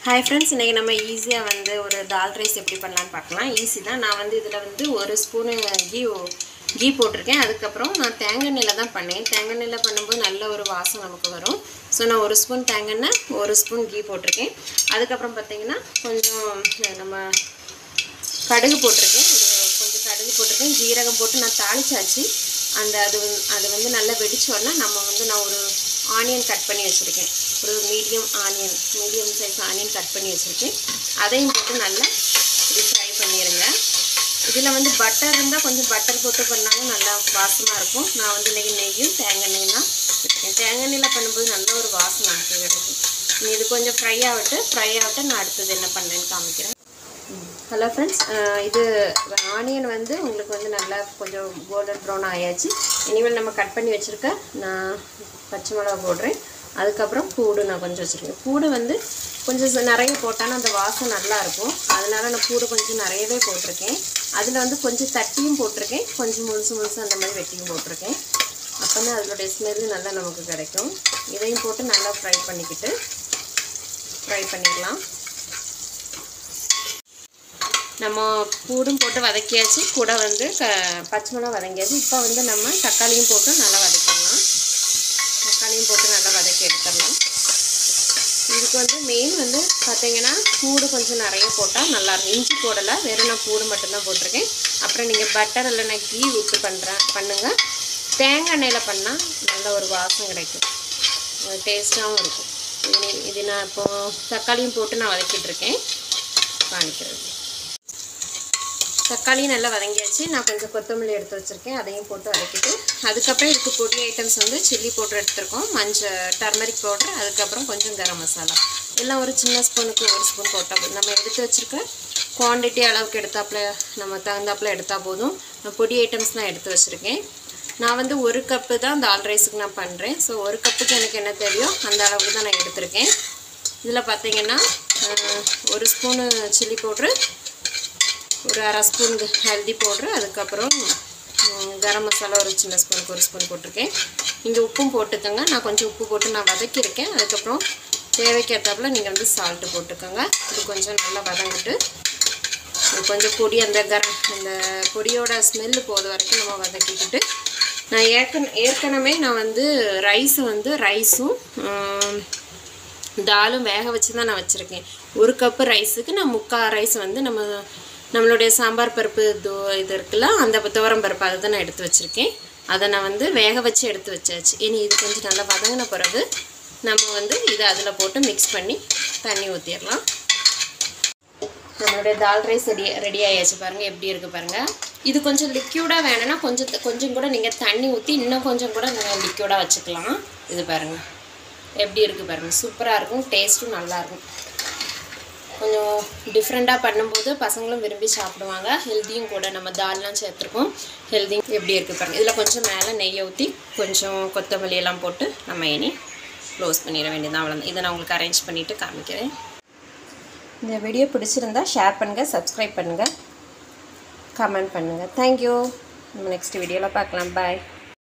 Hi friends, இன்னைக்கு நம்ம ஈஸியா வந்து ஒரு தால் ரைஸ் எப்படி பண்ணலாம்னு பார்க்கலாம். ஈஸி தான். நான் வந்து இதுல வந்து 1 ஸ்பூன் கீ போட்டுருக்கேன். அதுக்கு அப்புறம் நான் தேங்காய் எண்ணெயில தான் பண்ணேன். தேங்காய் எண்ணெயில பண்ணும்போது நல்ல ஒரு வாசம் நமக்கு வரும். சோ நான் 1 ஸ்பூன் தேங்காய் எண்ணெய், 1 ஸ்பூன் கீ போட்டுருக்கேன். அதுக்கு அப்புறம் பாத்தீங்கன்னா கொஞ்சம் நம்ம கடுகு போட்டுருக்கேன். கொஞ்சம் கடுகு போட்டுருக்கேன். ஜீரகம் போட்டு நான் தாளிச்சாச்சு. அது வந்து நல்லா வெடிச்ச உடனே நான் ஒரு ஆனியன் கட் பண்ணி வச்சிருக்கேன். ஒரு மீடியம் சைஸ் ஆனியன் கட் பண்ணி வச்சிருக்கேன். அதையும் போட்டு நல்லா இப்படி ஃப்ரை பண்ணிடுங்க. இதில் வந்து பட்டர் இருந்தால் கொஞ்சம் பட்டர் போட்டு பண்ணாலும் நல்லா வாசமாக இருக்கும். நான் வந்து இன்றைக்கி நெய்யும் தேங்காய் எண்ணெயும் தான் வச்சுருக்கேன். தேங்காய் எண்ணெயில் பண்ணும்போது நல்ல ஒரு வாசம் நமக்கு கிடைக்கும். இது கொஞ்சம் ஃப்ரை ஆகட்டும் நான் அடுத்தது என்ன பண்ணுறேன்னு காமிக்கிறேன். ஹலோ ஃப்ரெண்ட்ஸ், இது ஆனியன் வந்து உங்களுக்கு வந்து நல்லா கொஞ்சம் கோல்டன் ப்ரௌன் ஆயாச்சு. இனிமேல் நம்ம கட் பண்ணி வச்சுருக்க நான் பச்சை மிளகா போடுறேன். அதுக்கப்புறம் பூடு நான் கொஞ்சம் வச்சுருக்கேன். பூடு வந்து கொஞ்சம் நிறைய போட்டாலும் அந்த வாசம் நல்லாயிருக்கும். அதனால நான் பூடு கொஞ்சம் நிறையவே போட்டிருக்கேன். அதில் வந்து கொஞ்சம் தட்டியும் போட்டிருக்கேன், கொஞ்சம் முழுசு அந்த மாதிரி வெட்டியும் போட்டிருக்கேன். அப்போ தான் அதனுடைய ஸ்மெல்லு நல்லா நமக்கு கிடைக்கும். இதையும் போட்டு நல்லா ஃப்ரை பண்ணிடலாம். நம்ம பூடும் போட்டு வதக்கியாச்சு, கூட வந்து பச்சை மிளகா வதங்கியாச்சு. இப்போ வந்து நம்ம தக்காளியும் போட்டு நல்லா வதக்கிடலாம். எடுத்துடலாம். இதுக்கு வந்து மெயின் வந்து பார்த்தீங்கன்னா பூடு கொஞ்சம் நிறைய போட்டால் நல்லாயிருக்கும். இஞ்சி போடலை, வெறும் நான் பூடு மட்டும்தான் போட்டிருக்கேன். அப்புறம் நீங்கள் பட்டர் இல்லைன்னா கீ ஊற்றி பண்ணுங்கள். தேங்காய் எண்ணெயில் பண்ணால் நல்ல ஒரு வாசம் கிடைக்கும், டேஸ்ட்டாகவும் இருக்கும். இது நான் இப்போது தக்காளியும் போட்டு நான் வதக்கிட்டுருக்கேன், காணிக்கிறது. தக்காளி நல்லா வதங்கியாச்சு. நான் கொஞ்சம் கொத்தமல்லி எடுத்து வச்சுருக்கேன், அதையும் போட்டு வதக்கிட்டு அதுக்கப்புறம் இதுக்கு பொடி ஐட்டம்ஸ் வந்து சில்லி பவுடர் எடுத்துருக்கோம், டர்மரிக் பவுடர், அதுக்கப்புறம் கொஞ்சம் கரம் மசாலா. எல்லாம் ஒரு சின்ன ஸ்பூனுக்கு 1 ஸ்பூன் போட்டால் போதும். நம்ம எடுத்து வச்சுருக்க குவான்டிட்டி அளவுக்கு நம்ம தகுந்தாப்பில் எடுத்தால் போதும். நான் பொடி ஐட்டம்ஸ் நான் எடுத்து வச்சுருக்கேன். நான் வந்து 1 கப்பு தான் தால் ரைஸுக்கு நான் பண்ணுறேன். ஸோ 1 கப்புக்கு எனக்கு என்ன தேவையோ அந்த அளவுக்கு தான் நான் எடுத்திருக்கேன். இதில் பார்த்தீங்கன்னா 1 ஸ்பூனு சில்லி பவுட்ரு, ஒரு அரை ஸ்பூன் ஹல்தி பவுட்ரு, அதுக்கப்புறம் கரம் மசாலா ஒரு சின்ன ஸ்பூனுக்கு 1 ஸ்பூன் போட்டிருக்கேன். இங்கே உப்பும் போட்டுக்கோங்க. நான் கொஞ்சம் உப்பு போட்டு நான் வதக்கியிருக்கேன். அதுக்கப்புறம் தேவைக்கேற்றாப்புல நீங்கள் வந்து சால்ட்டு போட்டுக்கோங்க. இது கொஞ்சம் நல்லா வதங்கிட்டு கொஞ்சம் பொடி அந்த பொடியோட ஸ்மெல்லு போகிற வரைக்கும் நம்ம வதக்கிக்கிட்டு, நான் ஏற்கனவே நான் வந்து ரைஸும் தாலும் வேக வச்சு தான் நான் வச்சுருக்கேன். 1 கப்பு ரைஸுக்கு நான் 3/4 ரைஸ் வந்து நம்மளுடைய சாம்பார் பருப்பு இது இருக்குல்ல, அந்த துவரம் பருப்பு அதை தான் நான் எடுத்து வச்சுருக்கேன். அதை நான் வந்து வேக வச்சு எடுத்து வச்சாச்சு. இனி இது கொஞ்சம் நல்லா வதங்கின பிறகு நம்ம வந்து இதை அதில் போட்டு மிக்ஸ் பண்ணி தண்ணி ஊற்றிடலாம். நம்மளுடைய தால் ரைஸ் ரெடி ஆயாச்சு. பாருங்கள் எப்படி இருக்குது பாருங்கள். இது கொஞ்சம் லிக்யூடாக வேணும்னா கொஞ்சம் கூட நீங்கள் தண்ணி ஊற்றி இன்னும் கொஞ்சம் கூட நீங்கள் லிக்யூடாக வச்சுக்கலாம். இது பாருங்கள் எப்படி இருக்குது பாருங்கள். சூப்பராக இருக்கும், டேஸ்ட்டும் நல்லாயிருக்கும். கொஞ்சம் டிஃப்ரெண்ட்டாக பண்ணும்போது பசங்களும் விரும்பி சாப்பிடுவாங்க. ஹெல்த்தியும் கூட, நம்ம தால்லாம் சேர்த்துருக்கோம், ஹெல்த்தி. எப்படி இருக்குது பாருங்கள். இதில் கொஞ்சம் மேலே நெய்யை ஊற்றி கொஞ்சம் கொத்தமல்லி எல்லாம் போட்டு நம்ம இனி க்ளோஸ் பண்ணிட வேண்டியதான். அவ்வளோதான். இதை நான் உங்களுக்கு அரேஞ்ச் பண்ணிவிட்டு காமிக்கிறேன். இந்த வீடியோ பிடிச்சிருந்தா ஷேர் பண்ணுங்கள், சப்ஸ்கிரைப் பண்ணுங்கள், கமெண்ட் பண்ணுங்கள். தேங்க்யூ. நம்ம நெக்ஸ்ட் வீடியோவில் பார்க்கலாம். பாய்.